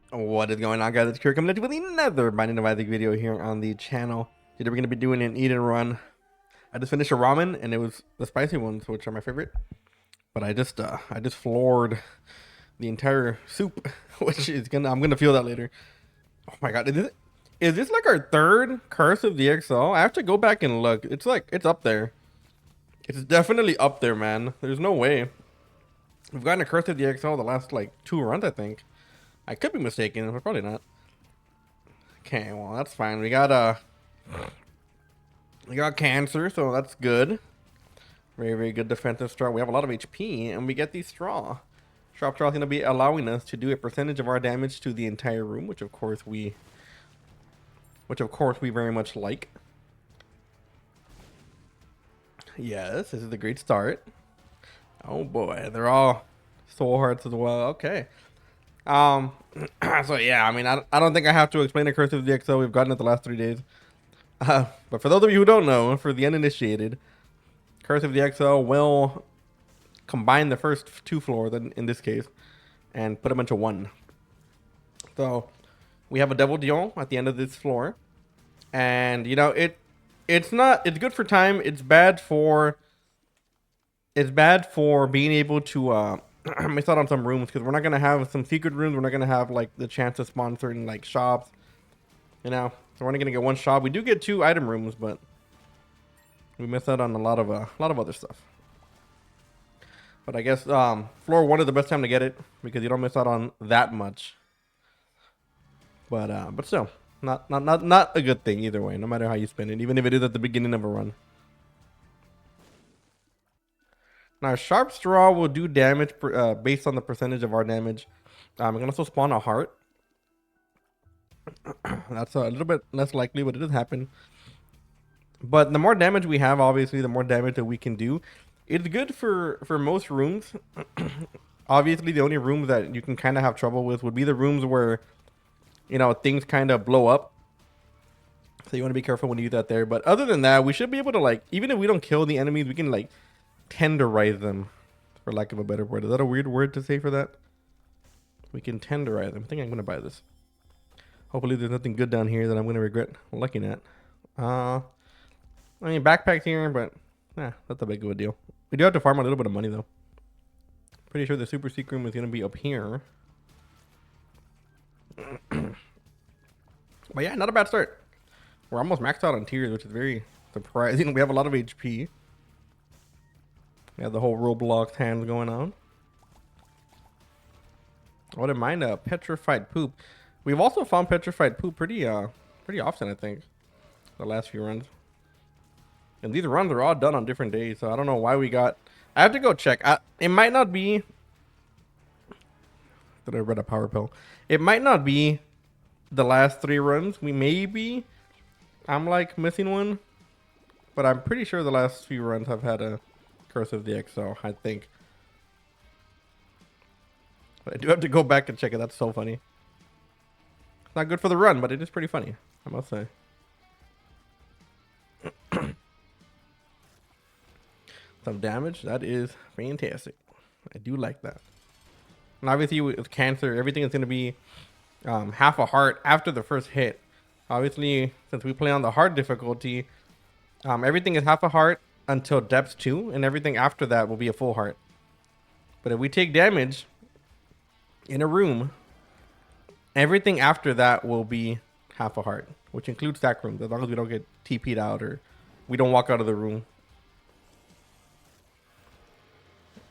What is going on, guys? It's Kurt coming at you with another Binding of Isaac video here on the channel. Today we're going to be doing an eat and run. I just finished a ramen and it was the spicy ones, which are my favorite. But I just floored the entire soup, which is I'm gonna feel that later. Oh my god, is this like our third Curse of the XL? I have to go back and look. It's up there. It's definitely up there, man. There's no way. We've gotten a Curse of the XL the last like 2 runs, I think. I could be mistaken, but probably not. Okay, well that's fine. We got cancer, so that's good. Very, very good defensive straw. We have a lot of HP, and we get the straw. Straw is going to be allowing us to do a percentage of our damage to the entire room, which of course we very much like. Yes, this is a great start. Oh boy, they're all soul hearts as well. Okay. So yeah, I mean, I don't think I have to explain the Curse of the XL. We've gotten it the last 3 days. But for those of you who don't know, for the uninitiated, Curse of the XL will combine the first 2 floors, in this case, and put them into one. So we have a double deal at the end of this floor, and you know it's good for time. It's bad for being able to miss out on some rooms because we're not gonna have some secret rooms. We're not gonna have like the chance to spawn certain like shops, you know. So we're only gonna get one shop. We do get 2 item rooms, but we miss out on a lot of other stuff. But I guess floor 1 is the best time to get it because you don't miss out on that much. But still, not a good thing either way. No matter how you spend it, even if it is at the beginning of a run. Now, sharp straw will do damage based on the percentage of our damage. It can also spawn a heart. That's a little bit less likely, but it does happen. But the more damage we have, obviously, the more damage that we can do. It's good for most rooms. Obviously, the only rooms that you can kind of have trouble with would be the rooms where, you know, things kind of blow up. So you want to be careful when you use that there. But other than that, we should be able to, like, even if we don't kill the enemies, we can, like, tenderize them, for lack of a better word. Is that a weird word to say for that? We can tenderize them. I think I'm going to buy this. Hopefully there's nothing good down here that I'm going to regret looking at. I mean, backpacks here, but that's a big of a deal. We do have to farm a little bit of money, though. Pretty sure the super secret room is going to be up here. But yeah, not a bad start. We're almost maxed out on tiers, which is very surprising. We have a lot of HP. We have the whole Roblox hands going on. I wouldn't mind a petrified poop. We've also found petrified poop pretty often, I think, the last few runs. And these runs are all done on different days, so I don't know why we got. I have to go check. It might not be. Did I read a power pill? It might not be the last 3 runs. I'm like missing one, but I'm pretty sure the last few runs have had a Curse of the XL, I think. But I do have to go back and check it. That's so funny. It's not good for the run, but it is pretty funny, I must say. Some damage. That is fantastic. I do like that. And obviously with cancer, everything is going to be half a heart after the first hit. Obviously, since we play on the hard difficulty, everything is half a heart until depth 2, and everything after that will be a full heart. But if we take damage in a room, everything after that will be half a heart, which includes stack rooms, as long as we don't get TP'd out or we don't walk out of the room.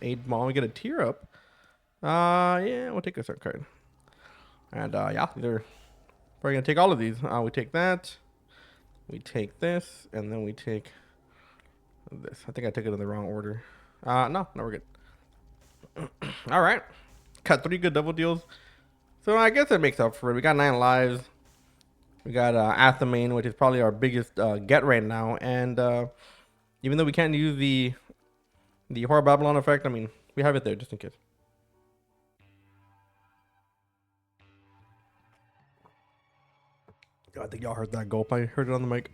8 ball, we get a tier up. Yeah, we'll take a start card. And yeah, they're probably gonna take all of these. We take that, we take this, and then we take this. I think I took it in the wrong order. No, we're good. All right, got 3 good double deals. So I guess it makes up for it. We got 9 lives. We got Athamane, which is probably our biggest get right now. And even though we can't use the Horror Babylon effect, I mean, we have it there just in case. I think y'all heard that gulp. I heard it on the mic.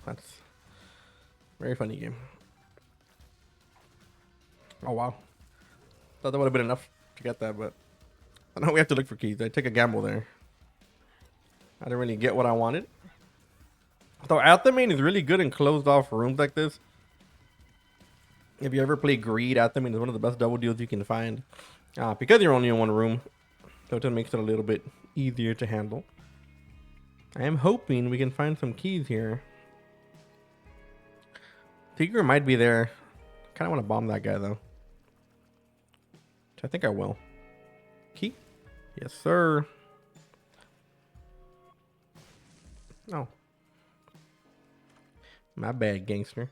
That's very funny game. Oh wow, Thought that would have been enough to get that, but I know we have to look for keys. I take a gamble there. I didn't really get what I wanted. Though Athame is really good in closed off rooms like this. If you ever play Greed, Athame is one of the best double deals you can find. Because you're only in one room, so it makes it a little bit easier to handle. I am hoping we can find some keys here. Tigger might be there. Kind of want to bomb that guy though. Which I think I will. Key? Yes, sir. Oh. My bad, gangster.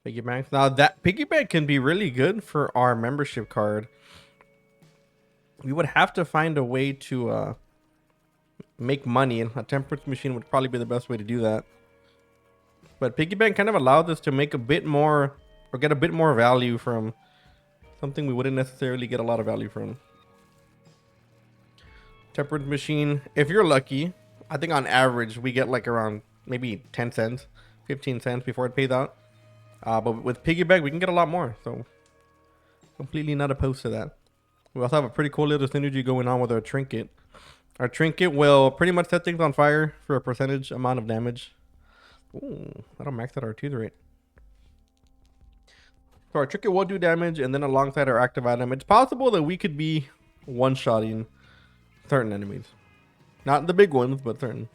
Piggy bank. Now that piggy bank can be really good for our membership card. We would have to find a way to make money, and a temperance machine would probably be the best way to do that. But piggy bank kind of allowed us to make a bit more, or get a bit more value from something we wouldn't necessarily get a lot of value from. Temperance machine, if you're lucky, I think on average we get like around maybe 10 cents, 15 cents before it pays out. But with piggy bank we can get a lot more, so completely not opposed to that. We also have a pretty cool little synergy going on with our trinket. Our trinket will pretty much set things on fire for a percentage amount of damage. Ooh, that'll max out our tooth rate. So our trinket will do damage, and then alongside our active item, it's possible that we could be one-shotting certain enemies. Not the big ones, but certain.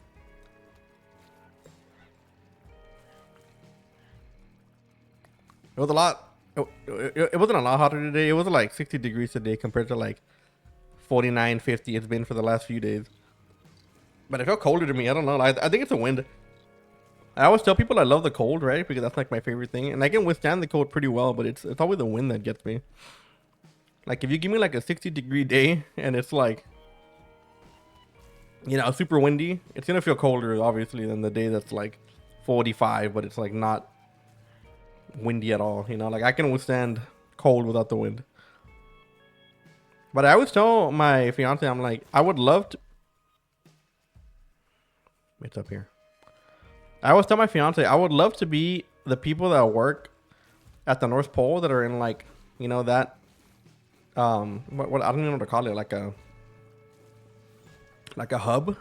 It was a lot. It wasn't a lot hotter today. It was like 60 degrees today compared to like 49, 50 it's been for the last few days. But it felt colder to me. I don't know. I think it's a wind. I always tell people I love the cold, right? Because that's like my favorite thing. And I can withstand the cold pretty well, but it's always the wind that gets me. Like if you give me like a 60-degree day and it's like, you know, super windy, it's going to feel colder obviously than the day that's like 45, but it's like not windy at all, you know. Like I can withstand cold without the wind. But I always tell my fiance, I'm like, I would love to. It's up here. I always tell my fiance, I would love to be the people that work at the North Pole that are in like, you know, that what I don't even know what to call it, like a hub,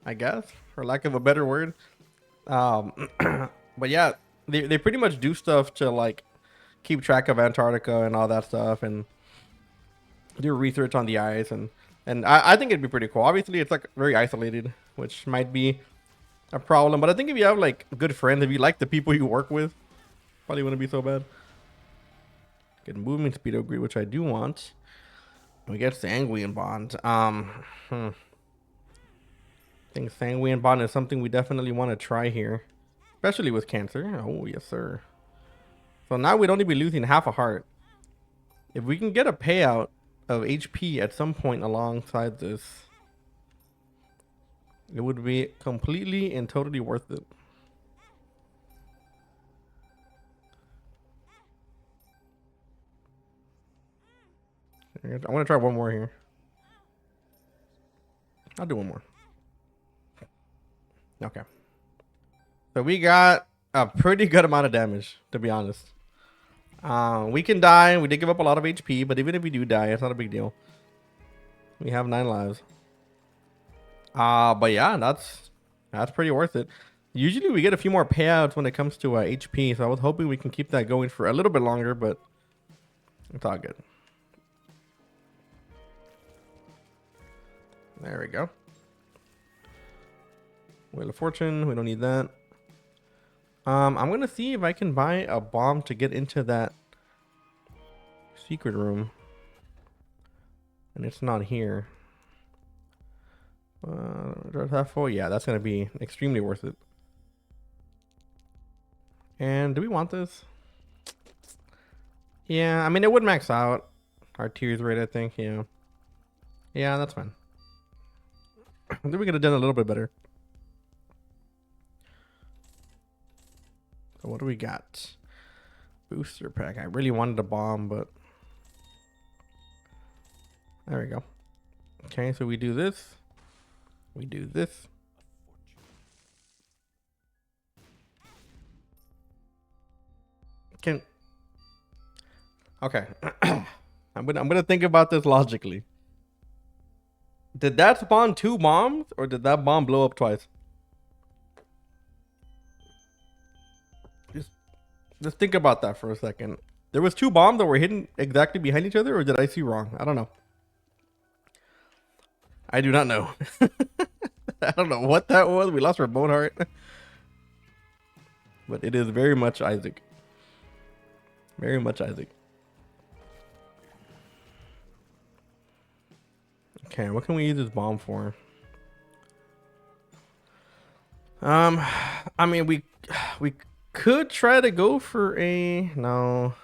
I guess, for lack of a better word. But yeah, they pretty much do stuff to like keep track of Antarctica and all that stuff, and do research on the ice, and I think it'd be pretty cool. Obviously, it's like very isolated, which might be a problem. But I think if you have like good friends, if you like the people you work with, probably wouldn't be so bad. Get movement speed upgrade, which I do want. We get sanguine bond. I think sanguine bond is something we definitely want to try here, especially with cancer. Oh yes, sir. So now we'd only be losing half a heart. If we can get a payout of HP at some point alongside this, it would be completely and totally worth it. I want to try one more here. I'll do one more. Okay. So we got a pretty good amount of damage, to be honest. We can die. We did give up a lot of HP, but even if we do die, it's not a big deal. We have 9 lives. But yeah, that's pretty worth it. Usually we get a few more payouts when it comes to HP, so I was hoping we can keep that going for a little bit longer, but it's all good. There we go. Wheel of Fortune, we don't need that. I'm gonna see if I can buy a bomb to get into that secret room. And it's not here. Yeah, that's gonna be extremely worth it. And do we want this? Yeah, I mean it would max out our tears rate, I think. Yeah, that's fine. I think we could have done a little bit better. So what do we got? Booster pack. I really wanted a bomb, but there we go. Okay, so we do this. We do this. Okay. I'm gonna think about this logically. Did that spawn 2 bombs, or did that bomb blow up twice? Just just think about that for a second. There was 2 bombs that were hidden exactly behind each other, or did I see wrong? I don't know. I do not know. I don't know what that was. We lost our bone heart. But it is very much Isaac. Very much Isaac. Okay, what can we use this bomb for? I mean, we could try to go for a no.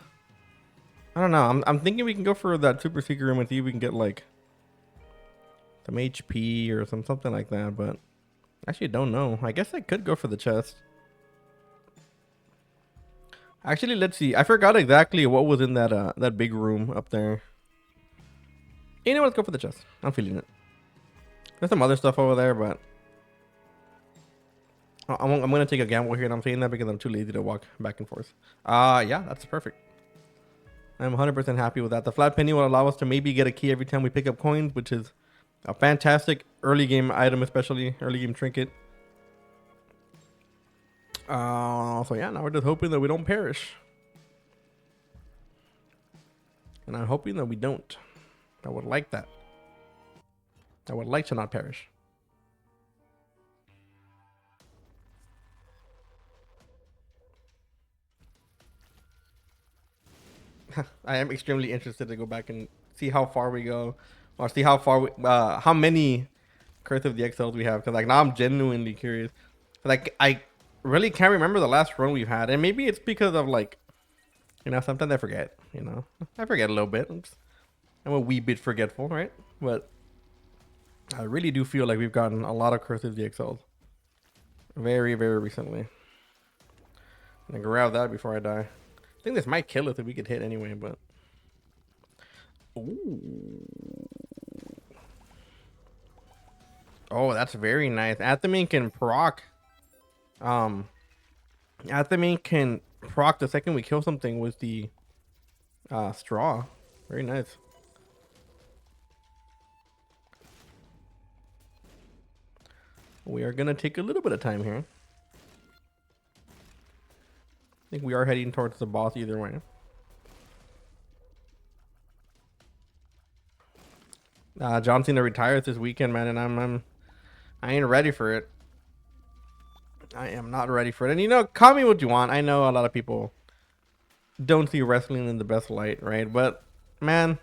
I don't know. I'm thinking we can go for that super secret room and see if we can get like some HP or something like that. But actually, don't know. I guess I could go for the chest. Actually, let's see. I forgot exactly what was in that that big room up there. You know, let's go for the chest. I'm feeling it. There's some other stuff over there, but I'm gonna take a gamble here, and I'm saying that because I'm too lazy to walk back and forth. Yeah, that's perfect. I'm 100% happy with that. The flat penny will allow us to maybe get a key every time we pick up coins, which is a fantastic early game item, especially early game trinket. So yeah, now we're just hoping that we don't perish. And I'm hoping that we don't. I would like that. I would like to not perish. I am extremely interested to go back and see how far we go, or see how far how many Curse of the Exiles we have. Because like now I'm genuinely curious. Like I really can't remember the last run we've had, and maybe it's because of like, you know, sometimes I forget. You know, I forget a little bit. I'm a wee bit forgetful, right? But I really do feel like we've gotten a lot of Curse of the Exiles very, very recently. I'm gonna grab that before I die. I think this might kill us if we could hit anyway, but. Ooh. Oh, that's very nice. Athame can proc. Athame can proc the second we kill something with the straw. Very nice. We are gonna take a little bit of time here. I think we are heading towards the boss either way. John Cena retires this weekend, man, and I ain't ready for it. I am not ready for it. And you know, call me what you want. I know a lot of people don't see wrestling in the best light, right? But man,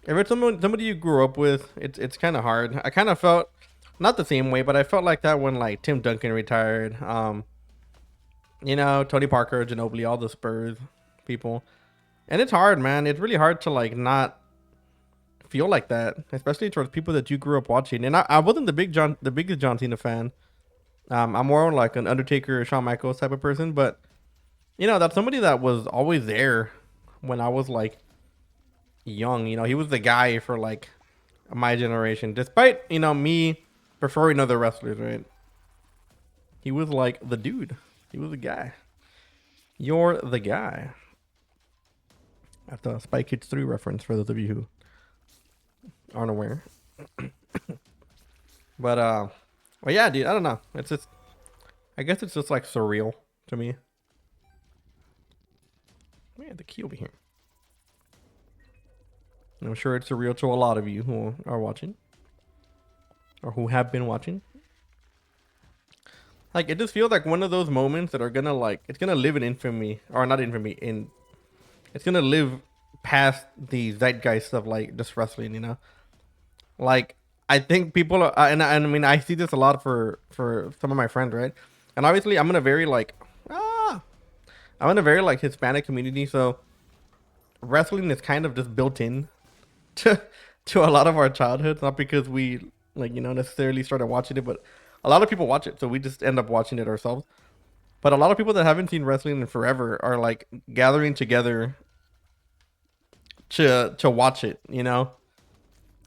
if it's somebody you grew up with, it's kind of hard. I kind of felt not the same way, but I felt like that when like Tim Duncan retired. You know, Tony Parker, Ginobili, all the Spurs people. And it's hard, man. It's really hard to like not feel like that, especially towards people that you grew up watching. And I wasn't the biggest John Cena fan. I'm more like an Undertaker, Shawn Michaels type of person, but you know, that's somebody that was always there when I was like young. You know, he was the guy for like my generation, despite, you know, me preferring other wrestlers, right? He was like the dude. He was the guy. You're the guy. That's a Spy Kids 3 reference for those of you who aren't aware. But well, yeah, dude, I don't know. It's just, I guess it's just like surreal to me. Man, the key over here. And I'm sure it's surreal to a lot of you who are watching or who have been watching. Like, it just feels like one of those moments that are gonna like, it's gonna live in infamy, or not infamy, it's gonna live past the zeitgeist of like just wrestling, you know. Like, I think people are, and I mean, I see this a lot for some of my friends, right? And obviously, I'm in a very like, I'm in a very like Hispanic community, so wrestling is kind of just built in to a lot of our childhoods, not because we like, you know, necessarily started watching it, but a lot of people watch it, so we just end up watching it ourselves. But a lot of people that haven't seen wrestling in forever are like gathering together to watch it, you know.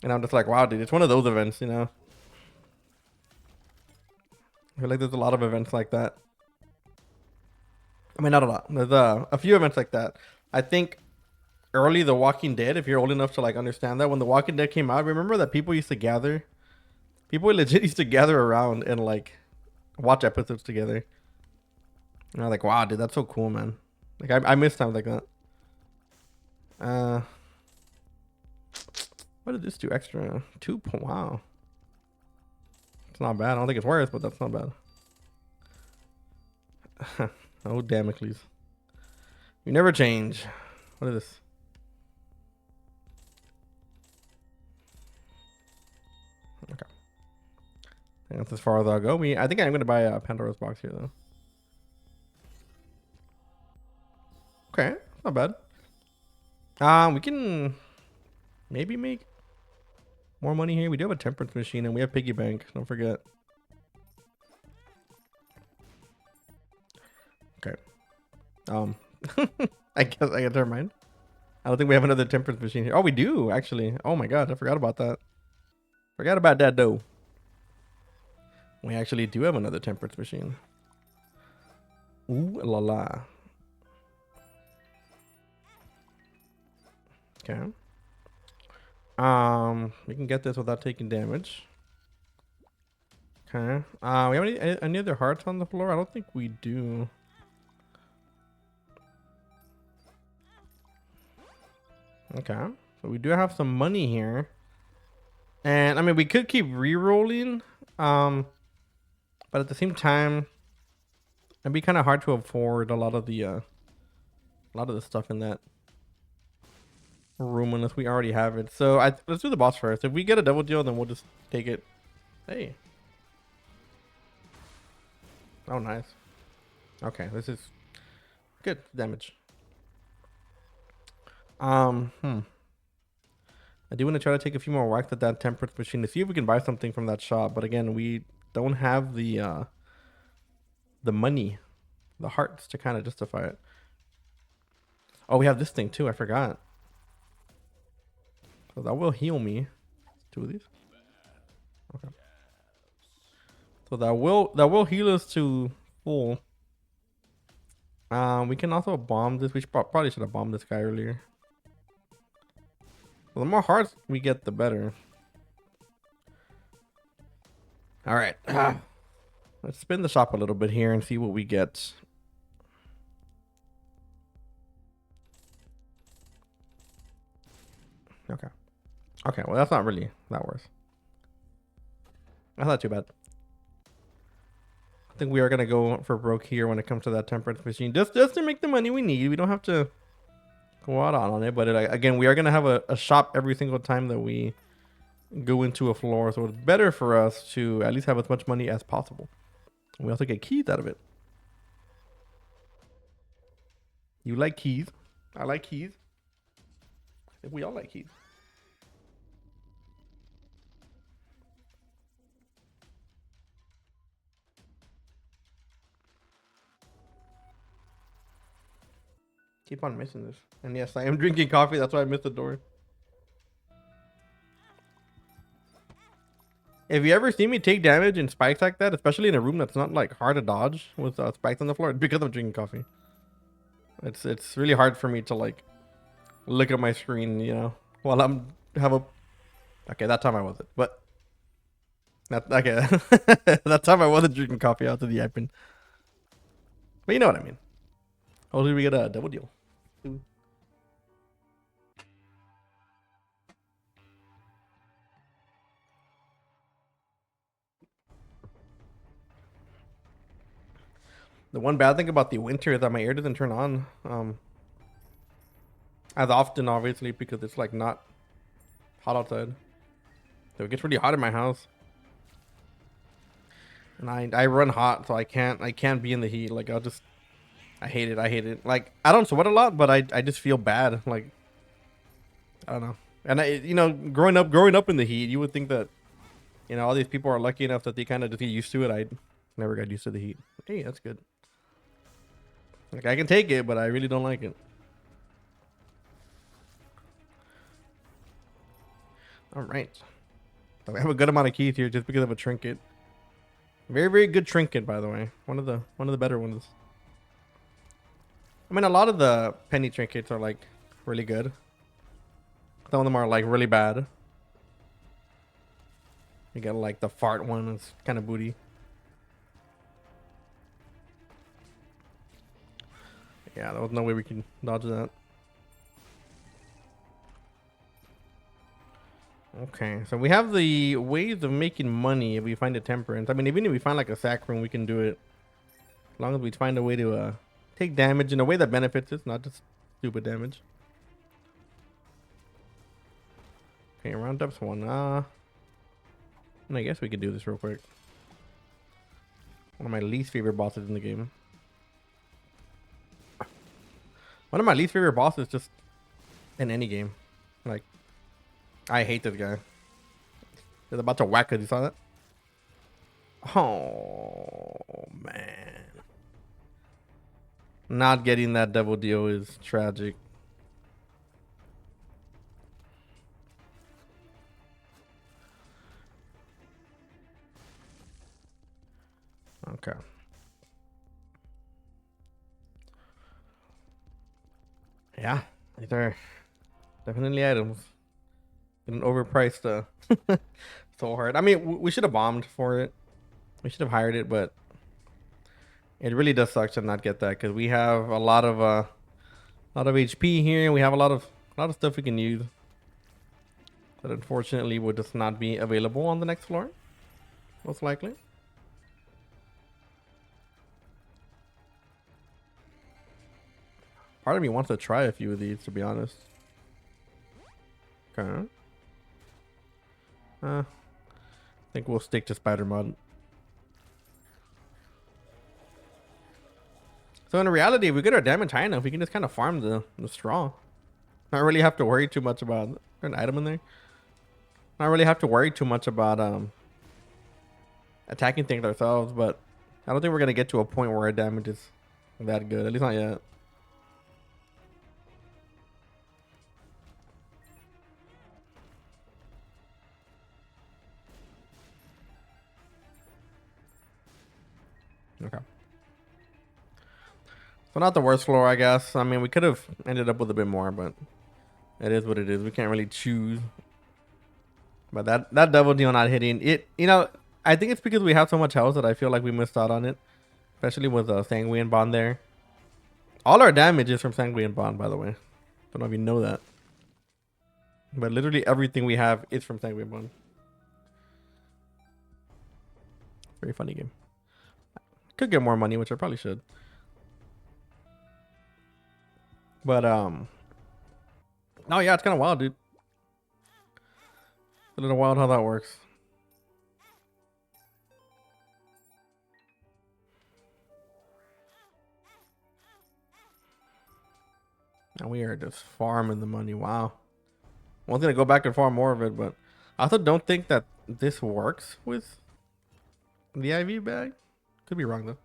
And I'm just like, wow, dude, it's one of those events, you know. I feel like there's a lot of events like that. I mean, not a lot. There's a few events like that. I think early The Walking Dead, if you're old enough to like understand that, when The Walking Dead came out, remember that people used to gather, people legit used to gather around and like watch episodes together. And I'm like, wow, dude, that's so cool, man. Like I miss times like that. Uh, what did this do extra? Wow. It's not bad. I don't think it's worse, but that's not bad. Oh, Damocles. You never change. What is this? Okay. That's as far as I'll go. I think I'm going to buy a Pandora's box here, though. Okay. Not bad. We can maybe make more money here. We do have a temperance machine and we have piggy bank. Don't forget. Okay. I guess I got never mind. I don't think we have another temperance machine here. Oh, we do actually. Oh my god, I forgot about that. Forgot about that though. We actually do have another temperance machine. Ooh la la. Okay. We can get this without taking damage. Okay. We have any other hearts on the floor? I don't think we do. Okay. So we do have some money here. And I mean we could keep re-rolling. But at the same time, it'd be kind of hard to afford a lot of the stuff in that room unless we already have it. So let's do the boss first. If we get a double deal, then we'll just take it. Hey. Oh, nice. Okay, this is good damage. I do want to try to take a few more whacks at that temperance machine to see if we can buy something from that shop. But again, we don't have the money, the hearts to kind of justify it. Oh, we have this thing too. I forgot. So that will heal me. 2 of these. Okay. So that will heal us to full. We can also bomb this. We probably should have bombed this guy earlier. Well, the more hearts we get, the better. All right. Let's spin the shop a little bit here and see what we get. Okay. Okay, well, that's not really that worse. That's not too bad. I think we are going to go for broke here when it comes to that temperance machine. Just to make the money we need. We don't have to go out on it. But again, we are going to have a shop every single time that we go into a floor. So it's better for us to at least have as much money as possible. And we also get keys out of it. You like keys. I like keys. I think we all like keys. Keep on missing this. And yes, I am drinking coffee. That's why I missed the door. If you ever see me take damage in spikes like that, especially in a room that's not like hard to dodge with spikes on the floor, it's because I'm drinking coffee. It's really hard for me to like look at my screen, you know, while okay, that time I wasn't, but okay. That time I wasn't drinking coffee out to the open. But you know what I mean. Hopefully we get a double deal. Ooh. The one bad thing about the winter is that my air doesn't turn on as often, obviously, because it's like not hot outside. So it gets really hot in my house. And I run hot, so I can't be in the heat. Like I hate it. Like I don't sweat a lot, but I just feel bad. Like I don't know. And you know, growing up in the heat, you would think that, you know, all these people are lucky enough that they kind of just get used to it. I never got used to the heat. Hey, that's good. Like I can take it, but I really don't like it. All right. So we have a good amount of keys here just because of a trinket. Very, very good trinket, by the way. One of the better ones. I mean, a lot of the penny trinkets are like really good. Some of them are like really bad. You get like the fart one, it's kind of booty. Yeah, there was no way we can dodge that. Okay, so we have the ways of making money if we find a temperance. I mean, even if we find like a sack room, we can do it. As long as we find a way to take damage in a way that benefits us, not just stupid damage. Okay, round up's one. I guess we could do this real quick. One of my least favorite bosses in the game. One of my least favorite bosses just in any game. Like, I hate this guy. He's about to whack it. You saw that? Oh, man. Not getting that double deal is tragic. Okay. Yeah, these are definitely items. Getting overpriced so hard. I mean, we should have bombed for it. We should have hired it, but it really does suck to not get that because we have a lot of HP here. We have a lot of stuff we can use that unfortunately would just not be available on the next floor, most likely. Part of me wants to try a few of these, to be honest. Okay. I think we'll stick to spider mud. So in reality, if we get our damage high enough, we can just kind of farm the straw. Not really have to worry too much about an item in there. Not really have to worry too much about attacking things ourselves, but I don't think we're gonna get to a point where our damage is that good. At least not yet. Okay. So not the worst floor, I guess. I mean, we could have ended up with a bit more, but it is what it is. We can't really choose. But that double deal not hitting it, you know, I think it's because we have so much health that I feel like we missed out on it, especially with Sanguine Bond there. All our damage is from Sanguine Bond, by the way. Don't know if you know that, but literally everything we have is from Sanguine Bond. Very funny game. Could get more money, which I probably should. But no, yeah, it's kind of wild, dude. It's a little wild how that works. And we are just farming the money. Wow. I was gonna go back and farm more of it, but I also don't think that this works with the IV bag. Could be wrong though.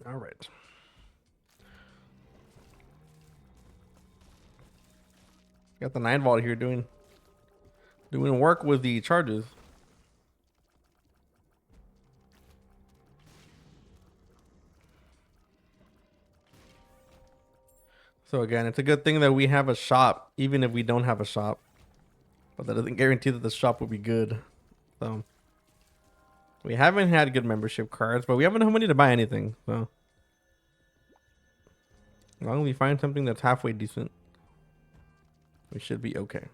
All right. Got the 9 volt here doing work with the charges. So again, it's a good thing that we have a shop, even if we don't have a shop. But that doesn't guarantee that the shop will be good. So we haven't had good membership cards, but we haven't enough money to buy anything. So as long as we find something that's halfway decent, we should be okay.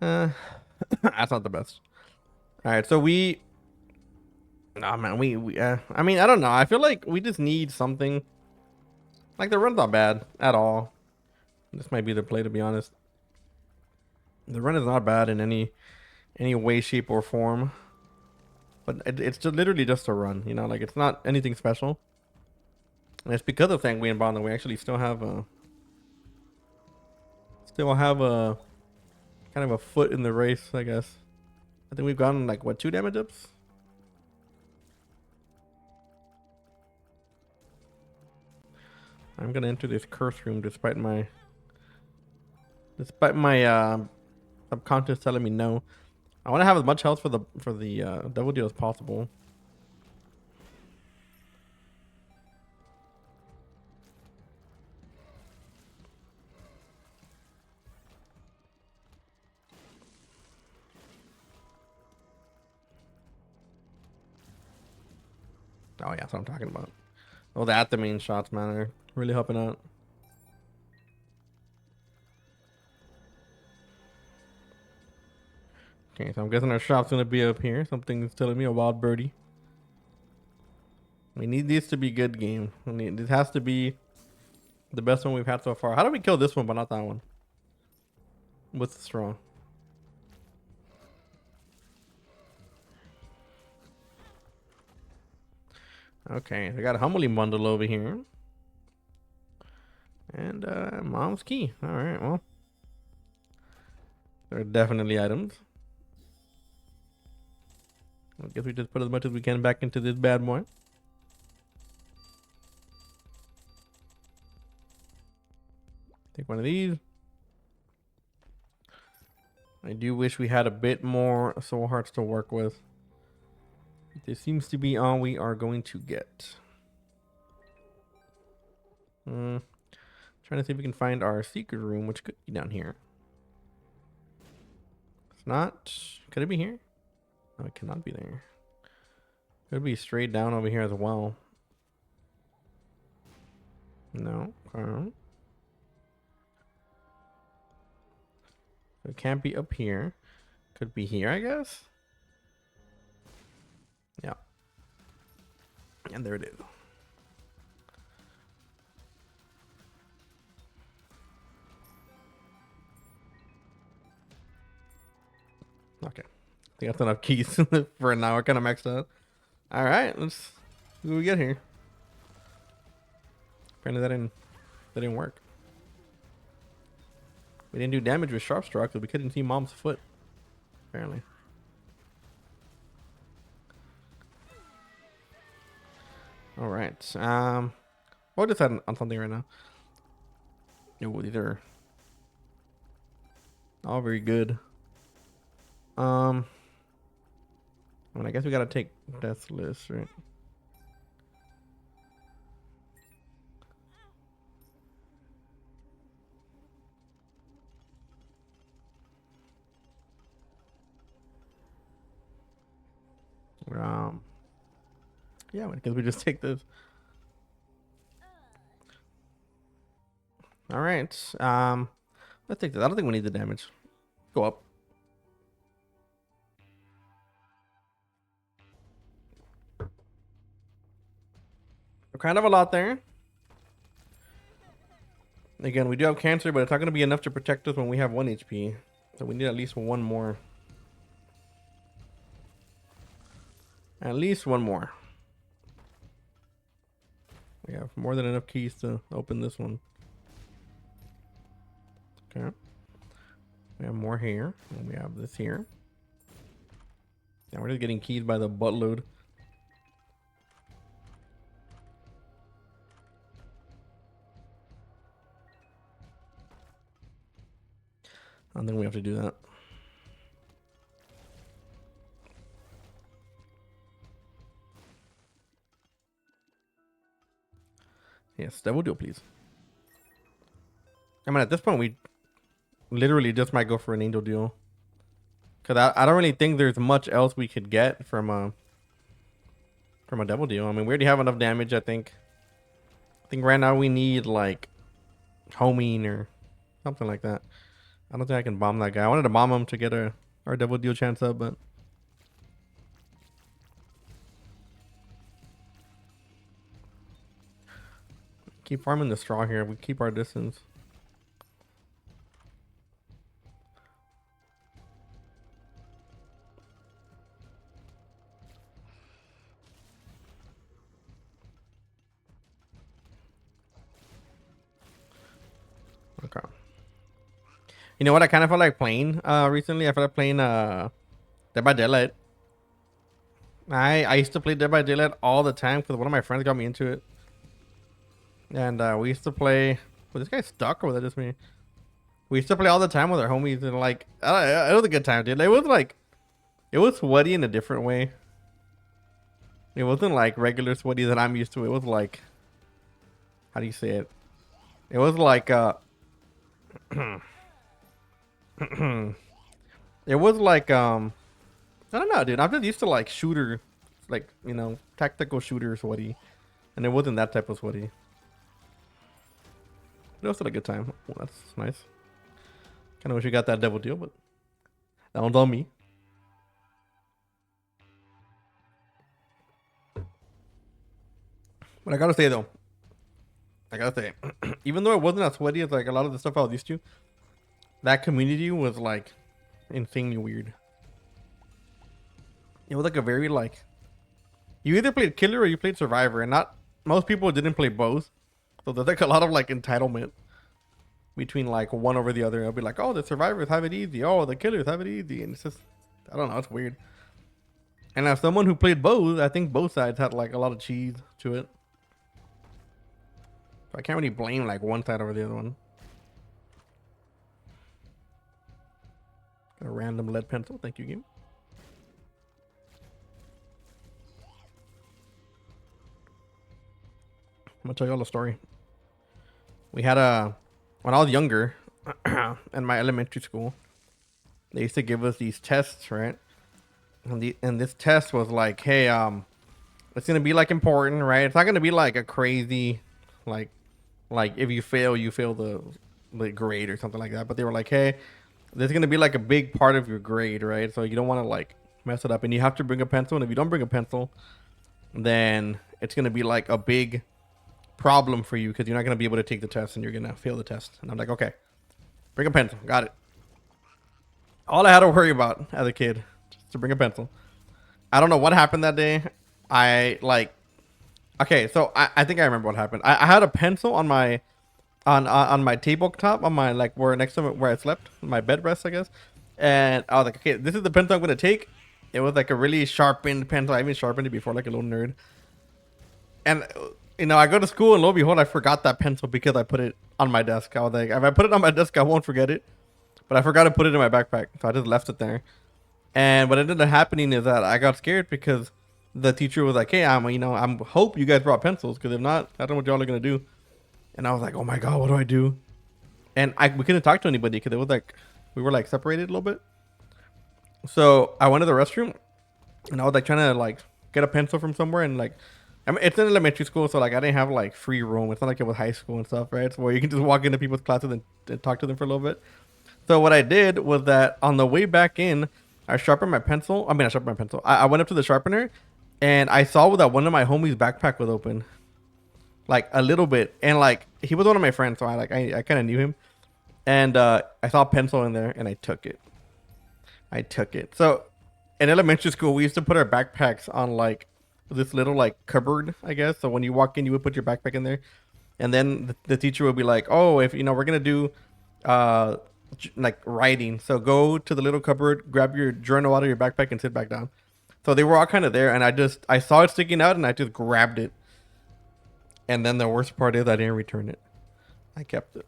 That's not the best. All right, so we. Nah, man, we I mean, I don't know. I feel like we just need something. Like the run's not bad at all. This might be the play, to be honest. The run is not bad in any way, shape, or form. But it's just literally just a run, you know. Like it's not anything special. And it's because of Sanguine Bond that we actually still have a kind of a foot in the race, I guess. I think we've gotten like what 2 damage ups. I'm gonna enter this curse room despite my Despite my subconscious telling me no. I want to have as much health for the double deal as possible. Oh yeah, that's what I'm talking about. Oh, the main shots, man, are really helping out. Okay, so I'm guessing our shop's gonna be up here. Something's telling me a wild birdie. We need these to be good game. This has to be the best one we've had so far. How do we kill this one but not that one? With the straw. Okay, we got a Humbling bundle over here. And Mom's key. Alright, well. There are definitely items. I guess we just put as much as we can back into this bad boy. Take one of these. I do wish we had a bit more soul hearts to work with. This seems to be all we are going to get. Trying to see if we can find our secret room, which could be down here. It's not. Could it be here? No, it cannot be there. Could be straight down over here as well. No. It can't be up here. Could be here, I guess. Yeah. And there it is. Okay. I think that's enough keys for now. We're kind of maxed out. All right, let's see what we get here. Apparently that didn't work. We didn't do damage with sharp straw because we couldn't see Mom's foot. Apparently. All right. We'll decide on something right now. Oh, these are all very good. I mean, I guess we gotta take Death's List, right? Yeah, because we just take this. All right. Let's take this. I don't think we need the damage. Go up. Kind of a lot there. Again, we do have cancer, but it's not going to be enough to protect us when we have 1 HP. So we need at least one more. At least one more. We have more than enough keys to open this one. Okay. We have more here. And we have this here. Now we're just getting keys by the buttload. I don't think we have to do that. Yes, Devil Deal, please. I mean, at this point, we literally just might go for an Angel Deal. Because I don't really think there's much else we could get from a Devil Deal. I mean, we already have enough damage, I think. I think right now we need, like, homing or something like that. I don't think I can bomb that guy. I wanted to bomb him to get our Devil Deal chance up, but... Keep farming the straw here. We keep our distance. Okay. You know what? I kind of felt like playing recently. I felt like playing Dead by Daylight. I used to play Dead by Daylight all the time because one of my friends got me into it. And we used to play... Was this guy stuck or was that just me? We used to play all the time with our homies, and like, it was a good time, dude. It was like, it was sweaty in a different way. It wasn't like regular sweaty that I'm used to. It was like, how do you say it? It was like, it was like, I don't know, dude. I'm just used to like shooter, like, tactical shooter sweaty, and it wasn't that type of sweaty. It was still a good time. Well, that's nice. Kind of wish we got that double deal, but that one's on me. But I gotta say though, even though it wasn't as sweaty as like a lot of the stuff I was used to, that community was like insanely weird. It was like a very like, you either played killer or you played survivor, and not most people didn't play both. So there's like a lot of like entitlement between like one over the other. I'll be like, oh, the survivors have it easy. Oh, the killers have it easy, and it's just, I don't know, it's weird. And as someone who played both, I think both sides had like a lot of cheese to it. So I can't really blame like one side over the other one. A random lead pencil. Thank you, game. I'm gonna tell you all the story. We had when I was younger, in my elementary school, they used to give us these tests, right? And this test was like, hey, it's gonna be like important, right? It's not gonna be like a crazy, like, if you fail, you fail the grade or something like that. But they were like, hey, this is gonna be like a big part of your grade, right? So you don't want to like mess it up, and you have to bring a pencil. And if you don't bring a pencil, then it's gonna be like a big problem for you because you're not gonna be able to take the test and you're gonna fail the test. And I'm like, okay, bring a pencil, got it. All I had to worry about as a kid, just to bring a pencil. I don't know what happened that day. I like, okay, so I think I remember what happened. I had a pencil on my on my tabletop, on my like where next to where I slept, my bed rest, I guess. And I was like, okay, this is the pencil I'm gonna take. It was like a really sharpened pencil. I even sharpened it before, like a little nerd. And I go to school and lo and behold, I forgot that pencil because I put it on my desk. I was like, if I put it on my desk, I won't forget it. But I forgot to put it in my backpack, so I just left it there. And what ended up happening is that I got scared because the teacher was like, "Hey, I'm hope you guys brought pencils because if not, I don't know what y'all are gonna do." And I was like, "Oh my god, what do I do?" And we couldn't talk to anybody because it was like we were like separated a little bit. So I went to the restroom and I was like trying to like get a pencil from somewhere, and like, I mean, it's in elementary school, so like I didn't have like free roam. It's not like it was high school and stuff, right? So where you can just walk into people's classes and talk to them for a little bit. So what I did was that on the way back in, I sharpened my pencil. I mean, I sharpened my pencil. I went up to the sharpener, and I saw that one of my homies' backpack was open, like a little bit, and like he was one of my friends, so I kind of knew him, and I saw a pencil in there, and I took it. I took it. So in elementary school, we used to put our backpacks on like this little like cupboard, I guess. So when you walk in, you would put your backpack in there, and then the teacher would be like, "Oh, if we're gonna do uh like writing, so go to the little cupboard, grab your journal out of your backpack, and sit back down." So they were all kind of there, and I saw it sticking out, and I just grabbed it. And then the worst part is I didn't return it. I kept it.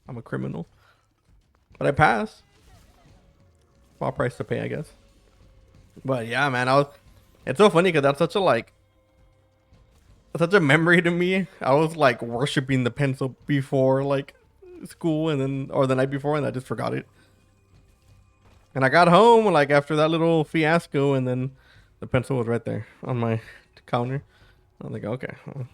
I'm a criminal, but I passed. Small price to pay, I guess. But yeah, man, I was. It's so funny because that's such a memory to me. I was like worshiping the pencil before like school, and then or the night before, and I just forgot it. And I got home like after that little fiasco, and then the pencil was right there on my counter. I was like, okay, well,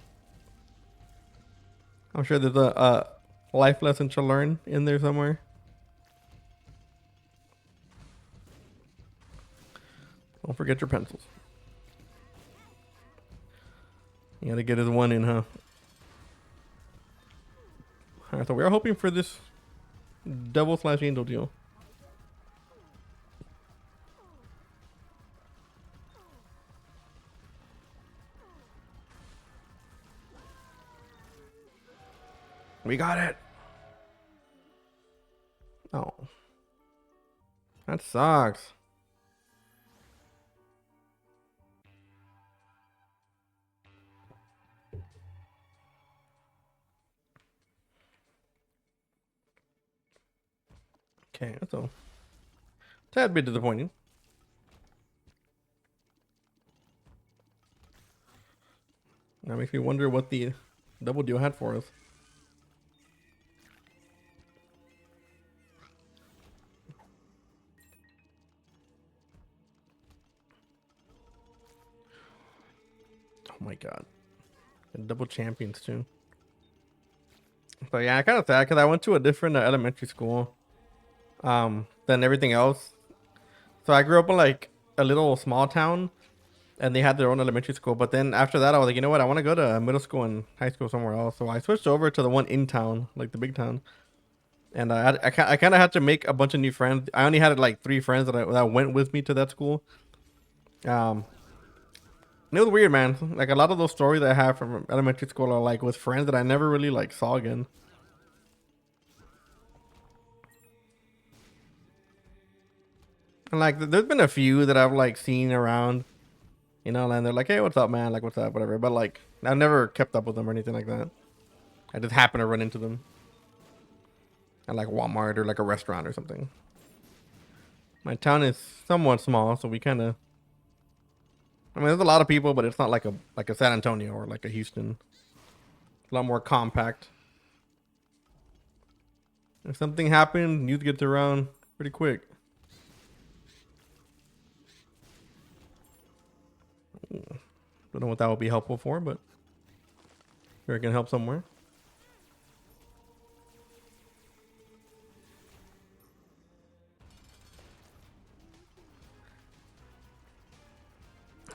I'm sure there's a life lesson to learn in there somewhere. Don't forget your pencils. You gotta get his one in, huh? All right, so we are hoping for this devil/angel deal. We got it. Oh, that sucks. Okay, so tad bit disappointing. That makes me wonder what the double deal had for us. Oh my god. And double champions too. So yeah, I kind of sad because I went to a different elementary school than everything else. So I grew up in like a little small town and they had their own elementary school. But then after that, I was like, you know what? I want to go to middle school and high school somewhere else. So I switched over to the one in town, like the big town. And I kind of had to make a bunch of new friends. I only had like 3 friends that went with me to that school. Um, and it was weird, man. Like a lot of those stories that I have from elementary school are like with friends that I never really like saw again. And like, there's been a few that I've like seen around, you know, and they're like, "Hey, what's up, man? Like, what's up, whatever." But like, I've never kept up with them or anything like that. I just happen to run into them at like Walmart or like a restaurant or something. My town is somewhat small, so we kind of. I mean, there's a lot of people, but it's not like a San Antonio or like a Houston. A lot more compact. If something happened, news gets around pretty quick. Don't know what that would be helpful for, but sure it can help somewhere.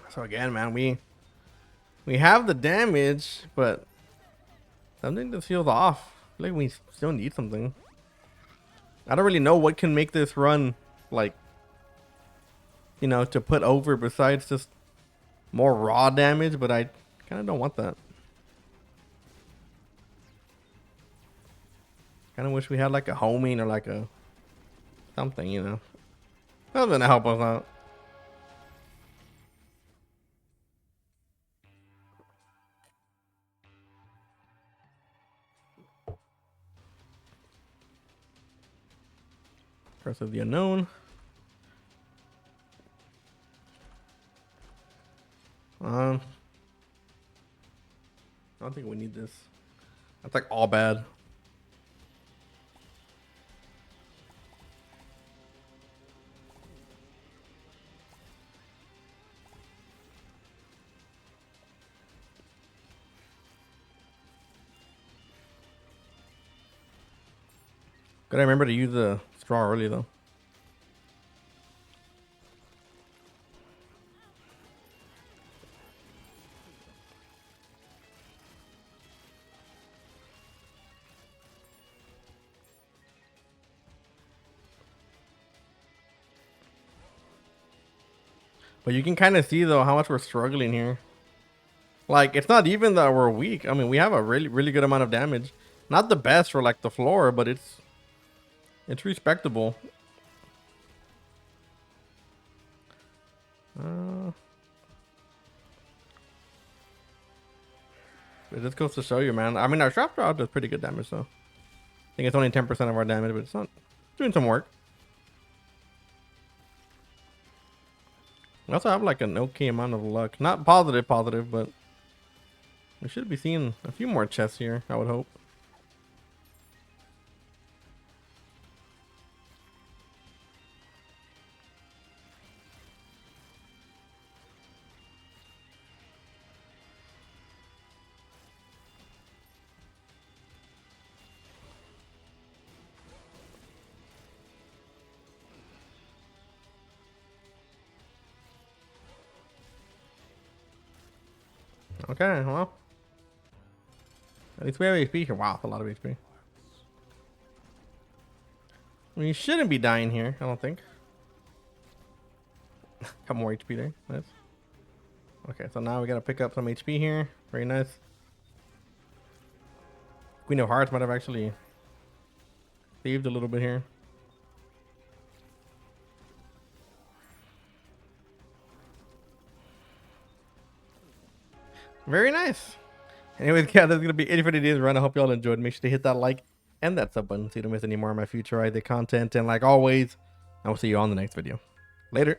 So again, man, we have the damage, but something just feels off. I feel like we still need something. I don't really know what can make this run like, you know, to put over besides just more raw damage, but I kind of don't want that. Kind of wish we had like a homing or like a something, you know, something to help us out. Curse of the Unknown. I don't think we need this. That's like all bad. Gotta remember to use the straw early though. But you can kind of see though how much we're struggling here. Like it's not even that we're weak. I mean, we have a really good amount of damage. Not the best for like the floor, but it's respectable. It just goes to show you, man. I mean, our trap draw does pretty good damage, though. I think it's only 10% of our damage, but it's not doing some work. We also have like an okay amount of luck. Not positive, but we should be seeing a few more chests here, I would hope. Okay, well. At least we have HP here. Wow, that's a lot of HP. We shouldn't be dying here, I don't think. Couple more HP there. Nice. Okay, so now we gotta pick up some HP here. Very nice. Queen of Hearts might have actually saved a little bit here. Very nice. Anyways, yeah, that's gonna be it for today's run. I hope y'all enjoyed. Make sure to hit that like and that sub button so you don't miss any more of my future idea content. And like always, I will see you on the next video. Later.